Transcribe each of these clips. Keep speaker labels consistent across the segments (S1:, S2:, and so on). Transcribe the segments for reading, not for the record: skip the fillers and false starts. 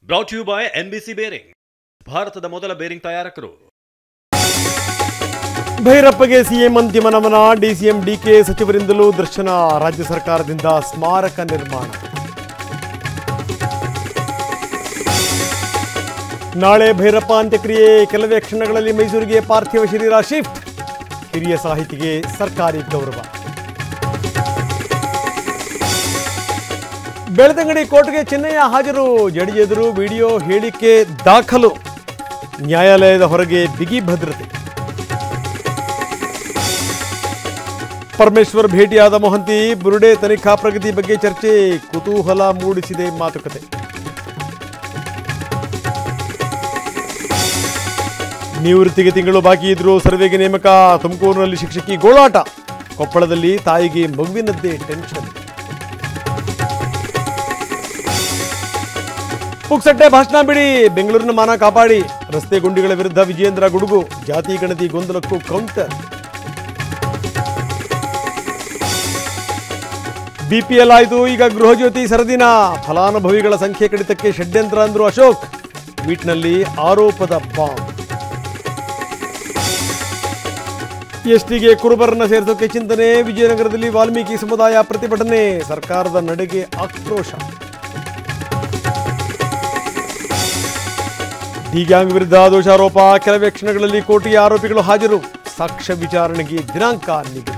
S1: Brought you by NBC bearing, ಭಾರತದ ಮೊದಲ bearing ತಯಾರಕರು.
S2: ಭೈರಪ್ಪಗೆ ಸಿಎಂ ಅಂತಿಮ ನಮನ. ಡಿಸಿಎಂ ಡಿಕೆ ಸಚಿವರಿಂದಲೂ ದರ್ಶನ. ರಾಜ್ಯ ಸರ್ಕಾರದಿಂದ ಸ್ಮಾರಕ ನಿರ್ಮಾಣ. ನಾಳೆ ಭೈರಪ್ಪ ಅಂತ್ಯಕ್ರಿಯೆ. ಕೆಲವೇ ಕ್ಷಣಗಳಲ್ಲಿ ಮೈಸೂರಿಗೆ ಪಾರ್ಥಿವ ಶರೀರ ಶಿಫ್ಟ್. ಹಿರಿಯ ಸಾಹಿತಿಗೆ ಸರ್ಕಾರಿ ಗೌರವ. ಬೆಳ್ತಂಗಡಿ ಕೋರ್ಟ್ಗೆ ಚಿನ್ನಯ್ಯ ಹಾಜರು. ಜಡ್ಜಿ ಎದುರು ವಿಡಿಯೋ ಹೇಳಿಕೆ ದಾಖಲು. ನ್ಯಾಯಾಲಯದ ಹೊರಗೆ ಬಿಗಿ ಭದ್ರತೆ. ಪರಮೇಶ್ವರ್ ಭೇಟಿಯಾದ ಮೊಹಂತಿ. ಬುರುಡೆ ತನಿಖಾ ಪ್ರಗತಿ ಬಗ್ಗೆ ಚರ್ಚೆ. ಕುತೂಹಲ ಮೂಡಿಸಿದೆ ಮಾತುಕತೆ. ನಿವೃತ್ತಿಗೆ ತಿಂಗಳು ಬಾಕಿ ಇದ್ರು ಸರ್ವೆಗೆ ನೇಮಕ. ತುಮಕೂರಿನಲ್ಲಿ ಶಿಕ್ಷಕಿ ಗೋಳಾಟ. ಕೊಪ್ಪಳದಲ್ಲಿ ತಾಯಿಗೆ ಮಗುವಿನದ್ದೇ ಟೆನ್ಷನ್. ಪುಕ್ಸಟ್ಟೆ ಭಾಷಣ ಬಿಡಿ, ಬೆಂಗಳೂರಿನ ಮಾನ ಕಾಪಾಡಿ. ರಸ್ತೆ ಗುಂಡಿಗಳ ವಿರುದ್ಧ ವಿಜಯೇಂದ್ರ ಗುಡುಗು. ಜಾತಿ ಗಣತಿ ಗೊಂದಲಕ್ಕೂ ಕೌಂಟರ್. ಬಿಪಿಎಲ್ ಆಯ್ತು, ಈಗ ಗೃಹಜ್ಯೋತಿ ಸರದಿನ. ಫಲಾನುಭವಿಗಳ ಸಂಖ್ಯೆ ಕಡಿತಕ್ಕೆ ಷಡ್ಯಂತ್ರ ಅಂದ್ರು ಅಶೋಕ್. ಟ್ವೀಟ್ನಲ್ಲಿ ಆರೋಪದ ಬಾಂಬ್. ಎಸ್ಟಿಗೆ ಕುರುಬರನ್ನ ಸೇರಿಸೋಕೆ ಚಿಂತನೆ. ವಿಜಯನಗರದಲ್ಲಿ ವಾಲ್ಮೀಕಿ ಸಮುದಾಯ ಪ್ರತಿಭಟನೆ. ಸರ್ಕಾರದ ನಡೆಗೆ ಆಕ್ರೋಶ. ಡಿ ಗ್ಯಾಂಗ್ ವಿರುದ್ಧ ದೋಷಾರೋಪ. ಕೆಲವೇ ಕ್ಷಣಗಳಲ್ಲಿ ಕೋರ್ಟ್ಗೆ ಆರೋಪಿಗಳು ಹಾಜರು. ಸಾಕ್ಷ್ಯ ವಿಚಾರಣೆಗೆ ದಿನಾಂಕ ನಿಗದಿ.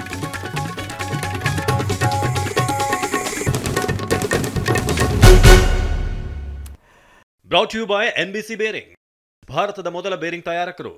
S1: Brought you by NBC bearing, ಭಾರತದ ಮೊದಲ ಬೇರಿಂಗ್ ತಯಾರಕರು.